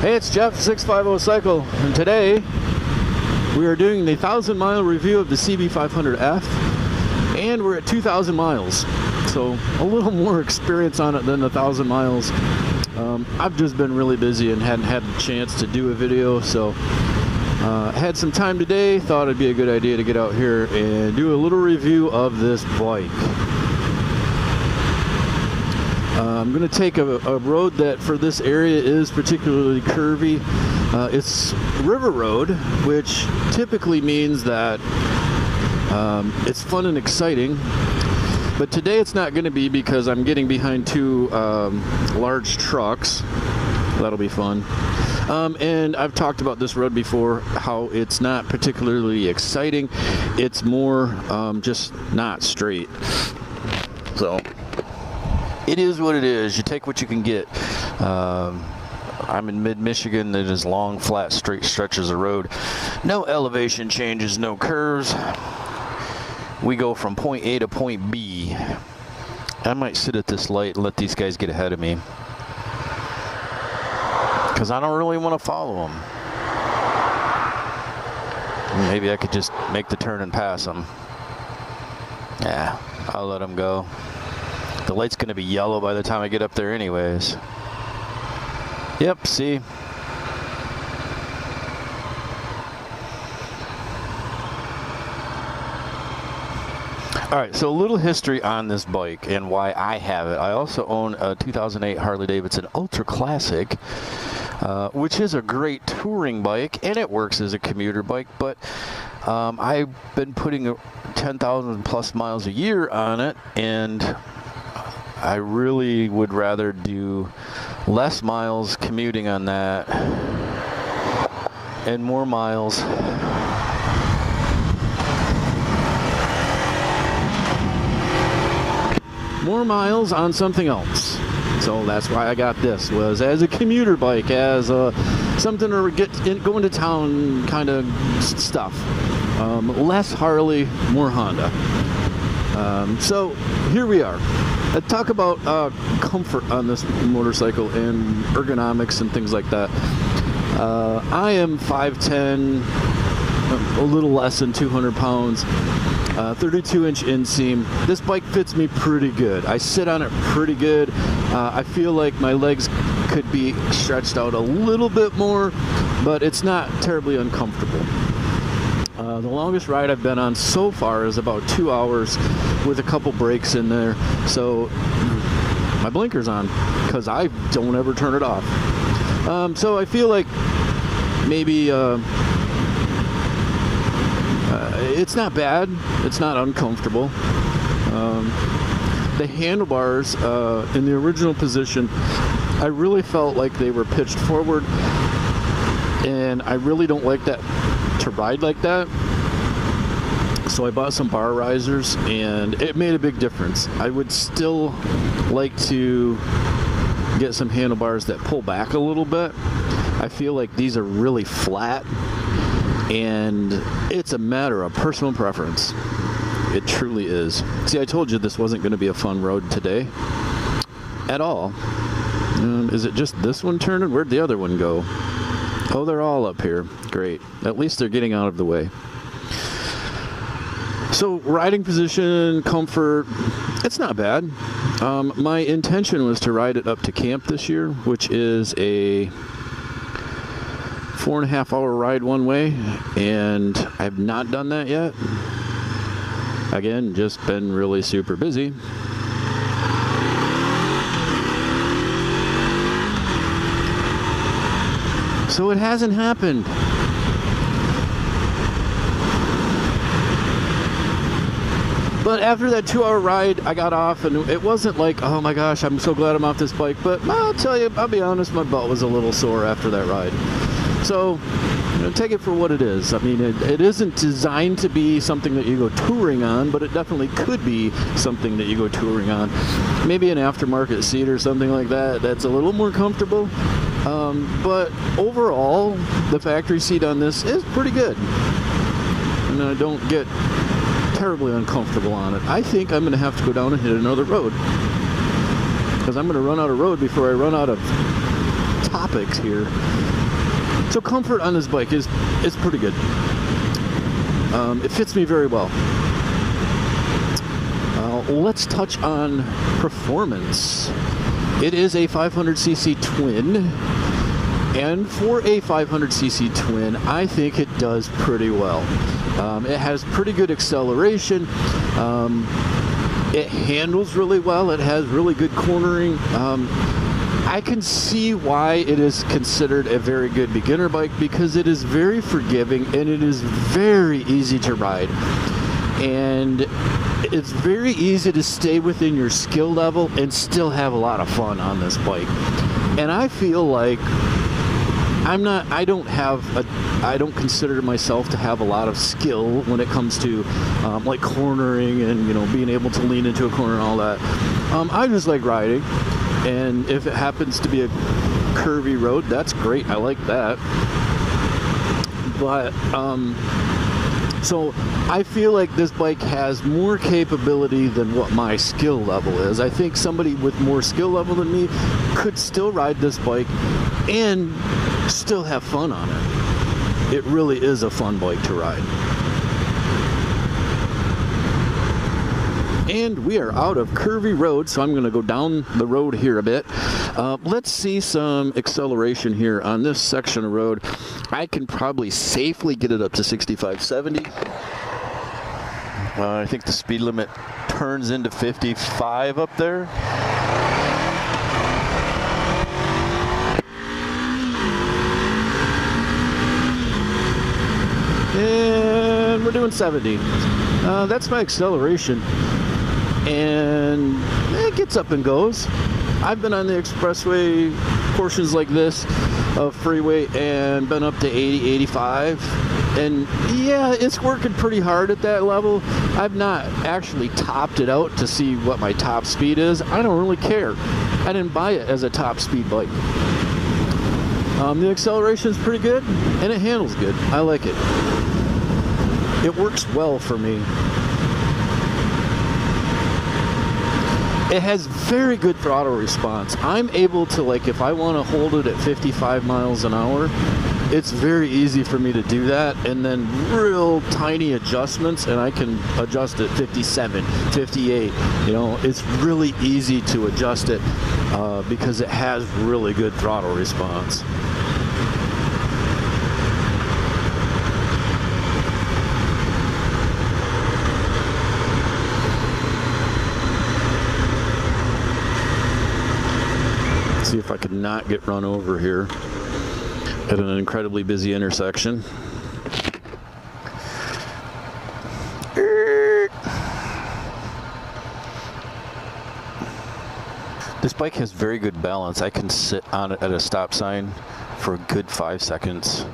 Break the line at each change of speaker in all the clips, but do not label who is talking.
Hey, it's Jeff, 650 Cycle, and today we are doing the 1,000-mile review of the CB500F, and we're at 2,000 miles, so a little more experience on it than 1,000 miles. I've just been really busy and hadn't had a chance to do a video, so had some time today, thought it'd be a good idea to get out here and do a little review of this bike. I'm going to take a road that for this area is particularly curvy. It's river road, which typically means that it's fun and exciting. But today it's not going to be because I'm getting behind two large trucks. That'll be fun. And I've talked about this road before, how it's not particularly exciting. It's more just not straight. So it is what it is. You take what you can get. I'm in mid-Michigan. That is long, flat, straight stretches of road. No elevation changes, no curves. We go from point A to point B. I might sit at this light and let these guys get ahead of me, because I don't really want to follow them. Maybe I could just make the turn and pass them. Yeah, I'll let them go. The light's going to be yellow by the time I get up there anyways. Yep, see? Alright, so a little history on this bike and why I have it. I also own a 2008 Harley-Davidson Ultra Classic, which is a great touring bike, and it works as a commuter bike, but I've been putting 10,000 plus miles a year on it, and I really would rather do less miles commuting on that and more miles on something else. So that's why I got this, was as a commuter bike, as something to go into town kind of stuff. Less Harley, more Honda. So here we are. Let's talk about comfort on this motorcycle and ergonomics and things like that. I am 5'10", a little less than 200 pounds, 32-inch inseam. This bike fits me pretty good. I sit on it pretty good. I feel like my legs could be stretched out a little bit more, but it's not terribly uncomfortable. The longest ride I've been on so far is about 2 hours with a couple breaks in there. So my blinker's on because I don't ever turn it off. So I feel like maybe it's not bad. It's not uncomfortable. The handlebars in the original position, I really felt like they were pitched forward, and I really don't like that to ride like that. So I bought some bar risers, and it made a big difference. I would still like to get some handlebars that pull back a little bit. I feel like these are really flat, and it's a matter of personal preference. It truly is. See, I told you this wasn't going to be a fun road today at all. Is it just this one turning? Where'd the other one go? Oh, they're all up here. Great. At least they're getting out of the way. So riding position, comfort, it's not bad. My intention was to ride it up to camp this year, which is a 4.5 hour ride one way, and I've not done that yet. Again, just been really super busy. So it hasn't happened. But after that 2 hour ride, I got off, and it wasn't like, oh my gosh, I'm so glad I'm off this bike. But I'll tell you, I'll be honest, my butt was a little sore after that ride. So, take it for what it is. I mean, it isn't designed to be something that you go touring on, but it definitely could be something that you go touring on. Maybe an aftermarket seat or something like that, that's a little more comfortable. But overall, the factory seat on this is pretty good. And I don't get terribly uncomfortable on it. I think I'm going to have to go down and hit another road, because I'm going to run out of road before I run out of topics here. So comfort on this bike is pretty good. It fits me very well. Let's touch on performance. It is a 500cc twin, and for a 500cc twin, I think it does pretty well. It has pretty good acceleration. It handles really well. It has really good cornering. I can see why it is considered a very good beginner bike, because it is very forgiving and it is very easy to ride. And it's very easy to stay within your skill level and still have a lot of fun on this bike. And I feel like I don't consider myself to have a lot of skill when it comes to like cornering and, you know, being able to lean into a corner and all that. I just like riding, and if it happens to be a curvy road, that's great. I like that. But so I feel like this bike has more capability than what my skill level is. I think somebody with more skill level than me could still ride this bike and still have fun on it. It really is a fun bike to ride. And we are out of curvy road, so I'm going to go down the road here a bit. Let's see some acceleration here on this section of road. I can probably safely get it up to 65, 70. I think the speed limit turns into 55 up there. And we're doing 70. That's my acceleration. And it gets up and goes. I've been on the expressway portions like this of freeway and been up to 80, 85. And yeah, it's working pretty hard at that level. I've not actually topped it out to see what my top speed is. I don't really care. I didn't buy it as a top speed bike. The acceleration is pretty good and it handles good. I like it. It works well for me. It has very good throttle response. I'm able to, like, if I want to hold it at 55 miles an hour, it's very easy for me to do that, and then real tiny adjustments, and I can adjust it 57, 58. You know, it's really easy to adjust it because it has really good throttle response. See if I could not get run over here at an incredibly busy intersection. This bike has very good balance. I can sit on it at a stop sign for a good 5 seconds,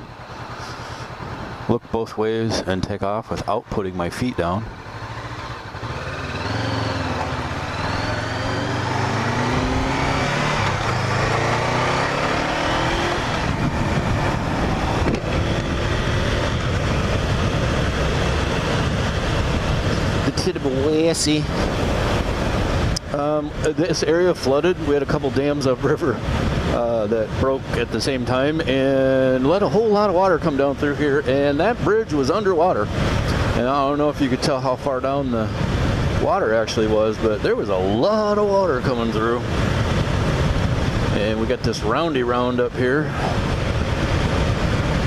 look both ways, and take off without putting my feet down. This area flooded. We had a couple dams upriver that broke at the same time and let a whole lot of water come down through here, and that bridge was underwater. And I don't know if you could tell how far down the water actually was, but there was a lot of water coming through. And we got this roundy round up here.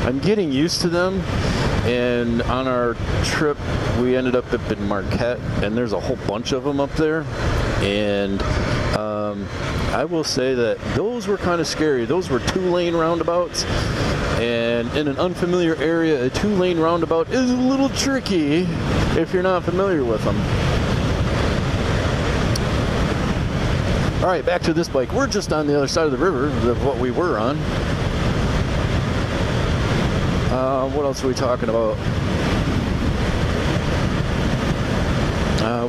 I'm getting used to them. And on our trip, we ended up in Marquette, and there's a whole bunch of them up there. And I will say that those were kind of scary. Those were 2-lane roundabouts. And in an unfamiliar area, a 2-lane roundabout is a little tricky if you're not familiar with them. All right, back to this bike. We're just on the other side of the river of what we were on. What else are we talking about?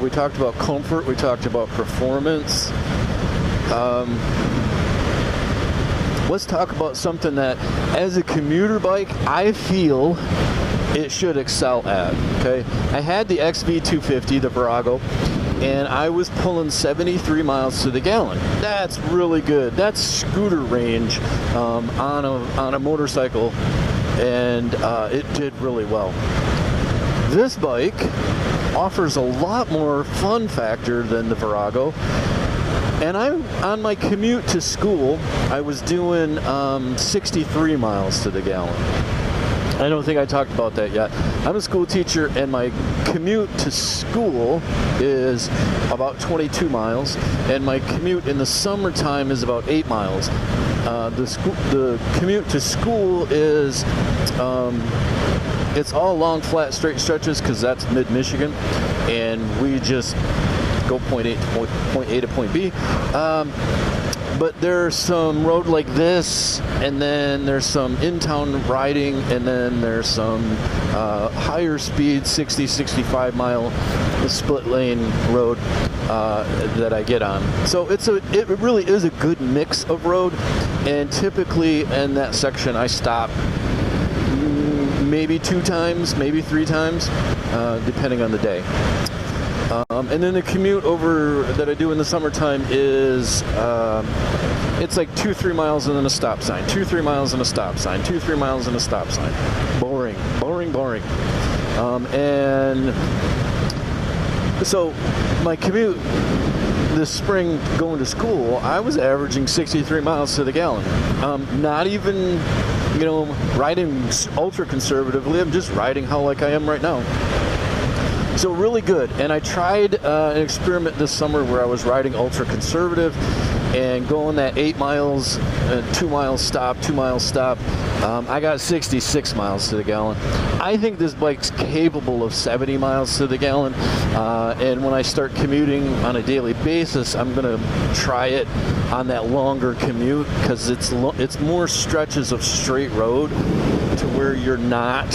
We talked about comfort. We talked about performance. Let's talk about something that, as a commuter bike, I feel it should excel at. Okay, I had the XV250, the Virago, and I was pulling 73 miles to the gallon. That's really good. That's scooter range on a motorcycle, and it did really well. This bike offers a lot more fun factor than the Virago. And on my commute to school, I was doing 63 miles to the gallon. I don't think I talked about that yet. I'm a school teacher, and my commute to school is about 22 miles, and my commute in the summertime is about 8 miles. The commute to school is it's all long, flat, straight stretches because that's mid-Michigan, and we just go point A to point B. But there's some road like this, and then there's some in-town riding, and then there's some higher speed 60, 65 mile split lane road that I get on. So it really is a good mix of road, and typically in that section I stop maybe 2 times, maybe 3 times, depending on the day. And then the commute over that I do in the summertime is it's like 2-3 miles and then a stop sign, 2-3 miles and a stop sign, 2-3 miles and a stop sign. Boring. And so my commute this spring going to school, I was averaging 63 miles to the gallon. Not even, riding ultra conservatively. I'm just riding how like I am right now. So really good. And I tried an experiment this summer where I was riding ultra conservative and going that 8 miles, 2 miles stop, 2 miles stop. I got 66 miles to the gallon. I think this bike's capable of 70 miles to the gallon. And when I start commuting on a daily basis, I'm going to try it on that longer commute because it's more stretches of straight road to where you're not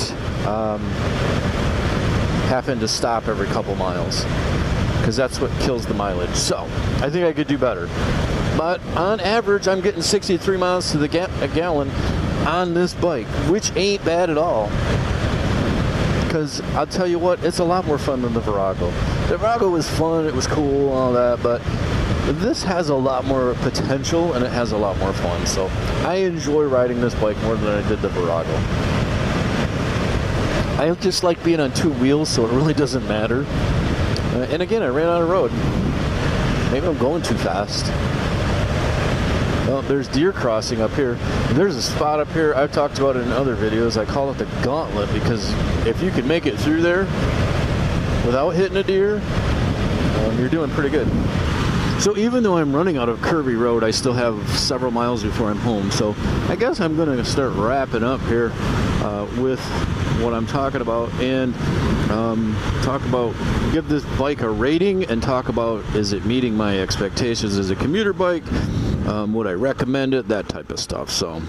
having to stop every couple miles, because that's what kills the mileage. So I think I could do better, but on average I'm getting 63 miles to the gallon on this bike, which ain't bad at all, because I'll tell you what, it's a lot more fun than the Virago. The Virago was fun, it was cool, all that, but this has a lot more potential and it has a lot more fun. So I enjoy riding this bike more than I did the Virago. I just like being on 2 wheels, so it really doesn't matter. And again, I ran out of road. Maybe I'm going too fast. Well, there's deer crossing up here. There's a spot up here I've talked about it in other videos. I call it the gauntlet, because if you can make it through there without hitting a deer, you're doing pretty good. So even though I'm running out of curvy road, I still have several miles before I'm home. So I guess I'm going to start wrapping up here with what I'm talking about, and give this bike a rating, and talk about, is it meeting my expectations as a commuter bike? Would I recommend it? That type of stuff. So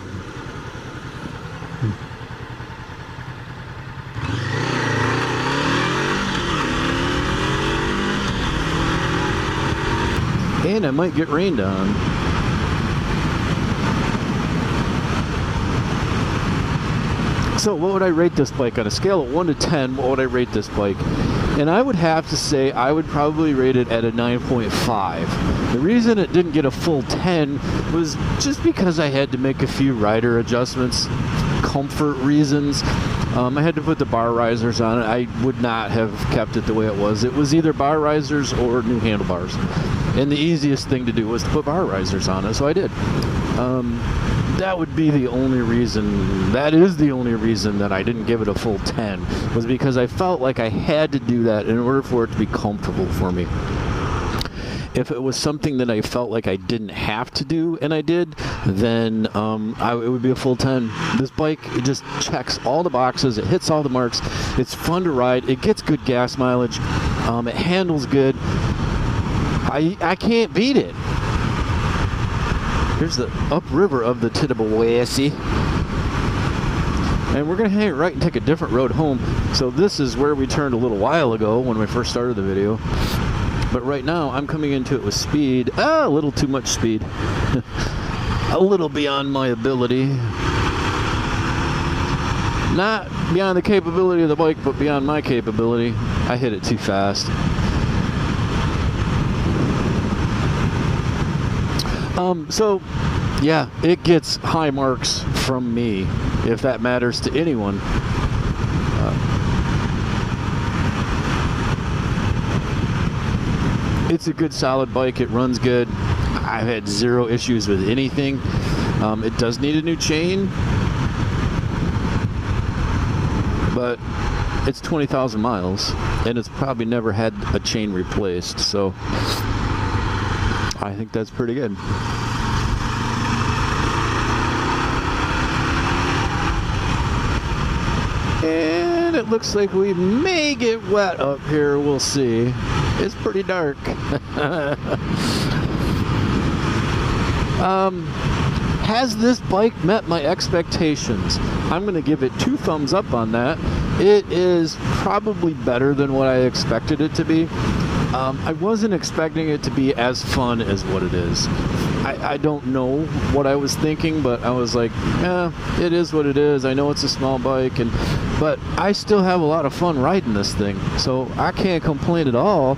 and I might get rained on. So what would I rate this bike on a scale of 1 to 10? What would I rate this bike? And I would have to say I would probably rate it at a 9.5. The reason it didn't get a full 10 was just because I had to make a few rider adjustments, comfort reasons. I had to put the bar risers on it. I would not have kept it the way it was. It was either bar risers or new handlebars. And the easiest thing to do was to put bar risers on it, so I did. That would be the only reason, that is the only reason that I didn't give it a full 10, was because I felt like I had to do that in order for it to be comfortable for me. If it was something that I felt like I didn't have to do, and I did, then it would be a full 10. This bike, it just checks all the boxes, it hits all the marks, it's fun to ride, it gets good gas mileage, it handles good. I can't beat it. Here's the upriver of the Tittabawassee. And we're going to hang it right and take a different road home. So this is where we turned a little while ago when we first started the video. But right now I'm coming into it with speed. A little too much speed. A little beyond my ability. Not beyond the capability of the bike, but beyond my capability. I hit it too fast. So yeah, it gets high marks from me, if that matters to anyone. It's a good solid bike. It runs good. I've had zero issues with anything. It does need a new chain, but it's 20,000 miles and it's probably never had a chain replaced, so I think that's pretty good. And it looks like we may get wet up here. We'll see. It's pretty dark. Has this bike met my expectations? I'm going to give it 2 thumbs up on that. It is probably better than what I expected it to be. I wasn't expecting it to be as fun as what it is. I don't know what I was thinking, but I was like, yeah, it is what it is. I know it's a small bike, but I still have a lot of fun riding this thing. So I can't complain at all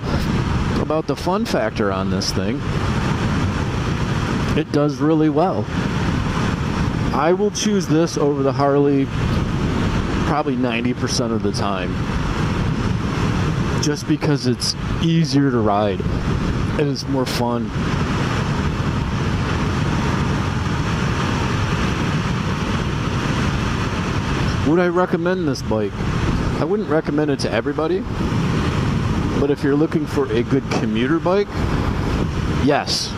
about the fun factor on this thing. It does really well. I will choose this over the Harley probably 90% of the time, just because it's easier to ride and it's more fun. Would I recommend this bike? I wouldn't recommend it to everybody, but if you're looking for a good commuter bike, yes,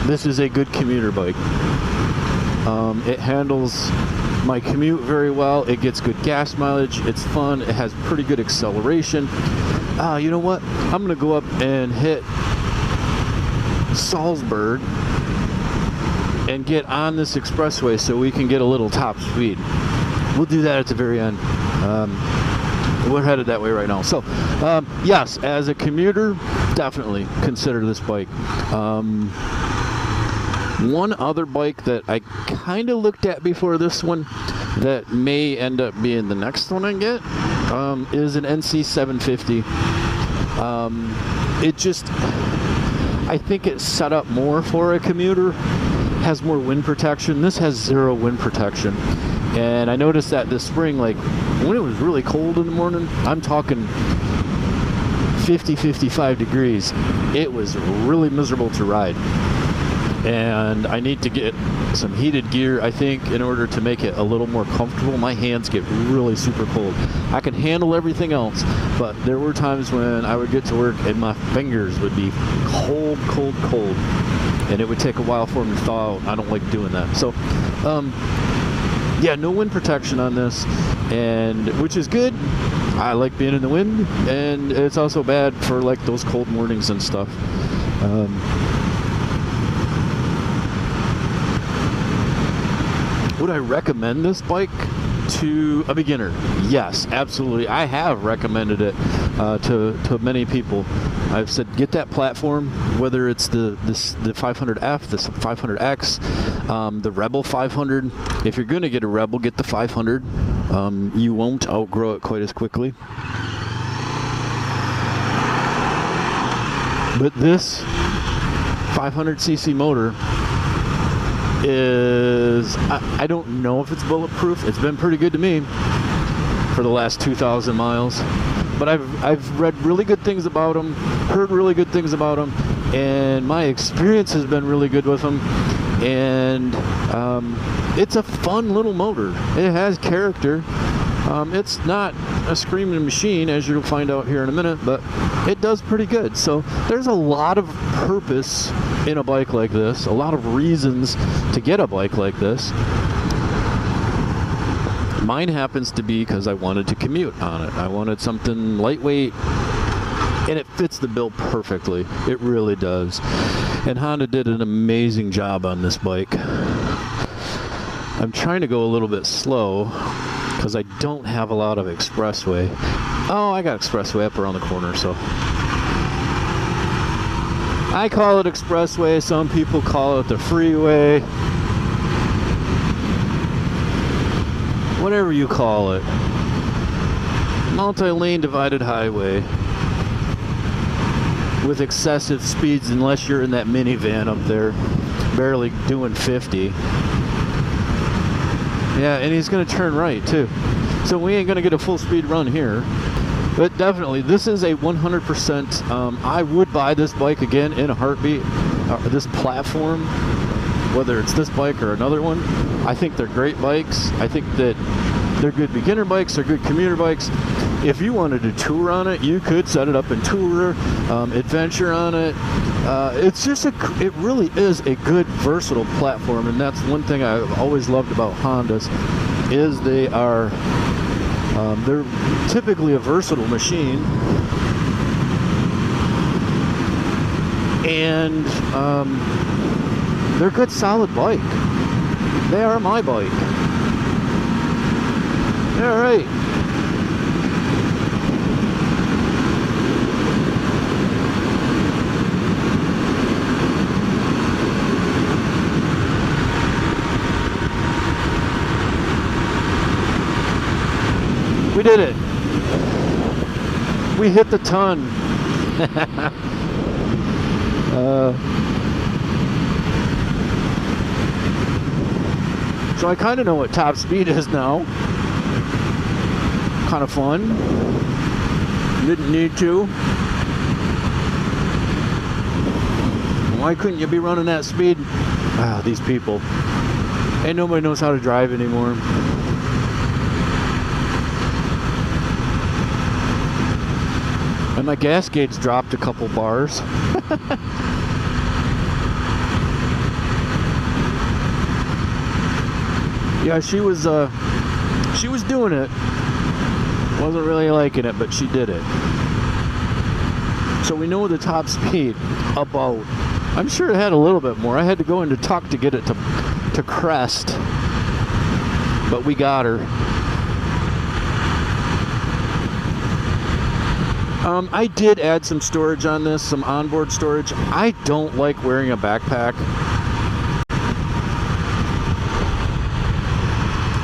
this is a good commuter bike. It handles my commute very well. It gets good gas mileage. It's fun. It has pretty good acceleration. You know what? I'm going to go up and hit Salzburg and get on this expressway so we can get a little top speed. We'll do that at the very end. We're headed that way right now. So, yes, as a commuter, definitely consider this bike. One other bike that I kind of looked at before this one that may end up being the next one I get is an NC750. I think it's set up more for a commuter, has more wind protection. This has 0 wind protection. And I noticed that this spring, like when it was really cold in the morning, I'm talking 50, 55 degrees, it was really miserable to ride. And I need to get some heated gear, I think, in order to make it a little more comfortable. My hands get really super cold. I can handle everything else, but there were times when I would get to work and my fingers would be cold, cold, cold. And it would take a while for them to thaw out. I don't like doing that. So, yeah, no wind protection on this, and which is good. I like being in the wind, and it's also bad for like those cold mornings and stuff. Would I recommend this bike to a beginner? Yes, absolutely. I have recommended it to many people. I've said get that platform, whether it's the 500F, the 500X, the Rebel 500. If you're going to get a Rebel, get the 500. You won't outgrow it quite as quickly. But this 500cc motor is, I don't know if it's bulletproof. It's been pretty good to me for the last 2,000 miles. But I've read really good things about them, heard really good things about them, and my experience has been really good with them. And it's a fun little motor. It has character. It's not a screaming machine, as you'll find out here in a minute, but it does pretty good. So there's a lot of purpose in a bike like this, a lot of reasons to get a bike like this. Mine happens to be because I wanted to commute on it. I wanted something lightweight, and it fits the bill perfectly. It really does. And Honda did an amazing job on this bike. I'm trying to go a little bit slow because I don't have a lot of expressway. Oh, I got expressway up around the corner, so I call it expressway. Some people call it the freeway. Whatever you call it. Multi-lane divided highway with excessive speeds, unless you're in that minivan up there. barely doing 50. Yeah, and he's going to turn right too. So we ain't going to get a full speed run here. But definitely, this is a 100%, I would buy this bike again in a heartbeat. This platform, whether it's this bike or another one, I think they're great bikes. I think that they're good beginner bikes, they're good commuter bikes. If you wanted to tour on it, you could set it up and tour, adventure on it. It's just it really is a good versatile platform, and that's one thing I've always loved about Hondas, is they are they're typically a versatile machine, and they're a good solid bike. They are my bike. All right. We did it. We hit the ton. So I kind of know what top speed is now. Kind of fun. Didn't need to. Why couldn't you be running that speed? Ah, these people. Ain't nobody knows how to drive anymore. And my gas gauge dropped a couple bars. Yeah, she was doing it. Wasn't really liking it, but she did it. So we know the top speed about. I'm sure it had a little bit more. I had to go into tuck to get it to crest, but we got her. I did add some storage on this, some onboard storage. I don't like wearing a backpack,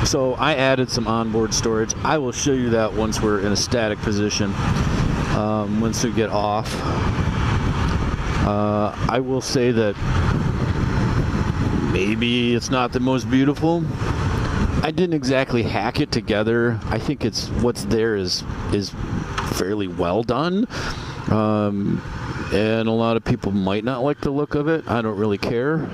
so I added some onboard storage. I will show you that once we're in a static position, once we get off. I will say that maybe it's not the most beautiful. I didn't exactly hack it together. I think it's what's there is fairly well done, and a lot of people might not like the look of it. I don't really care.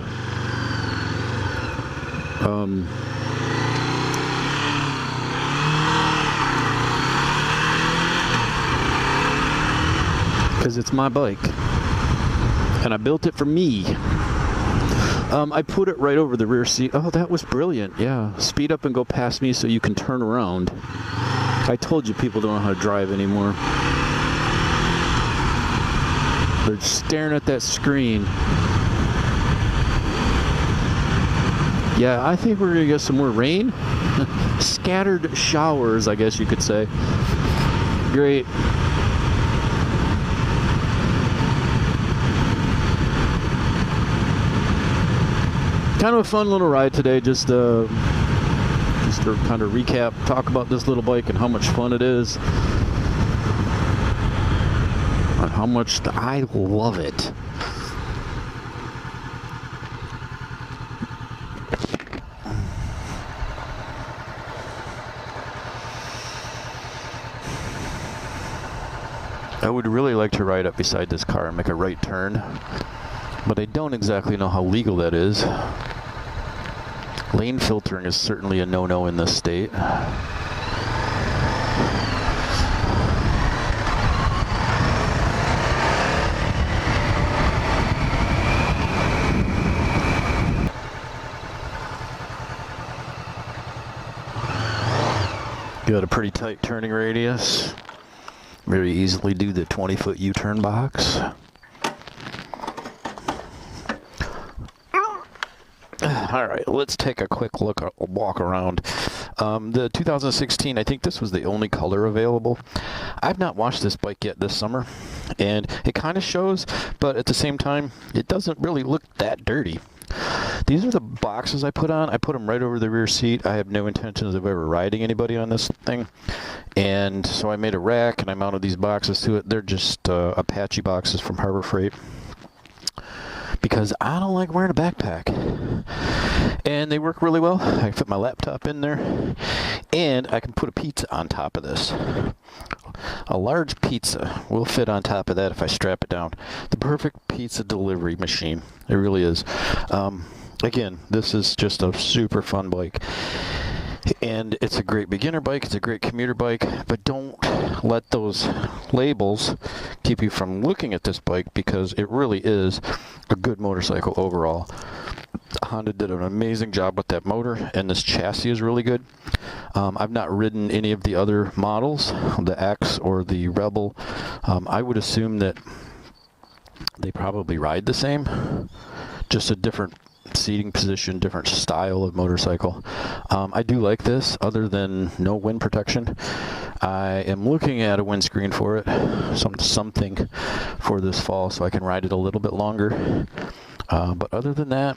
Because it's my bike and I built it for me. I put it right over the rear seat. Oh, that was brilliant. Yeah, speed up and go past me so you can turn around. I told you people don't know how to drive anymore. They're staring at that screen. Yeah, I think we're gonna get some more rain. Scattered showers, I guess you could say. Great. Kind of a fun little ride today, just to kind of recap, talk about this little bike and how much fun it is, and how much I love it. I would really like to ride up beside this car and make a right turn, but I don't exactly know how legal that is. Lane filtering is certainly a no-no in this state. Got a pretty tight turning radius. Very easily do the 20-foot U-turn box. All right, let's take a quick walk around. The 2016, I think this was the only color available. I've not washed this bike yet this summer, and it kind of shows, but at the same time, it doesn't really look that dirty. These are the boxes I put on. I put them right over the rear seat. I have no intentions of ever riding anybody on this thing. And so I made a rack, and I mounted these boxes to it. They're just Apache boxes from Harbor Freight. because I don't like wearing a backpack. And they work really well. I can fit my laptop in there, and I can put a pizza on top of this. A large pizza will fit on top of that if I strap it down. The perfect pizza delivery machine. It really is. Again, this is just a super fun bike. And it's a great beginner bike, it's a great commuter bike, but don't let those labels keep you from looking at this bike, because it really is a good motorcycle overall. Honda did an amazing job with that motor, and this chassis is really good. I've not ridden any of the other models, the X or the Rebel. I would assume that they probably ride the same, just a different seating position, different style of motorcycle. I do like this, other than no wind protection. I am looking at a windscreen for it, something for this fall, so I can ride it a little bit longer. But other than that,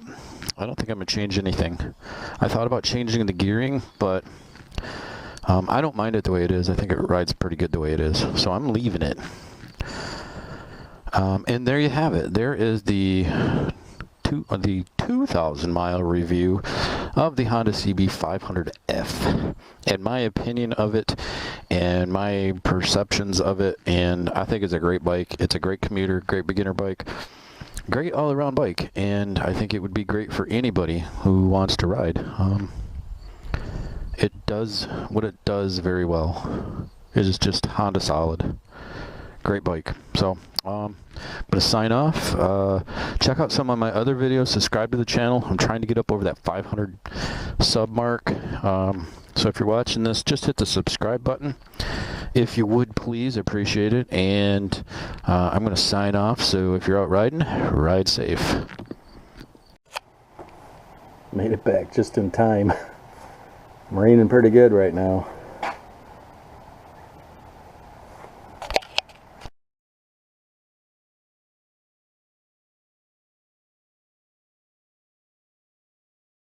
I don't think I'm going to change anything. I thought about changing the gearing, but I don't mind it the way it is. I think it rides pretty good the way it is, so I'm leaving it. And there you have it. There is the 2,000-mile review of the Honda CB500F, and my opinion of it and my perceptions of it. And I think it's a great bike. It's a great commuter, great beginner bike, great all-around bike, and I think it would be great for anybody who wants to ride. It does what it does very well. It is just Honda solid. Great bike. So I'm going to sign off. Check out some of my other videos. Subscribe to the channel. I'm trying to get up over that 500 sub mark. So if you're watching this, just hit the subscribe button. If you would, please, appreciate it. And I'm going to sign off. So if you're out riding, ride safe. Made it back just in time. I'm raining pretty good right now.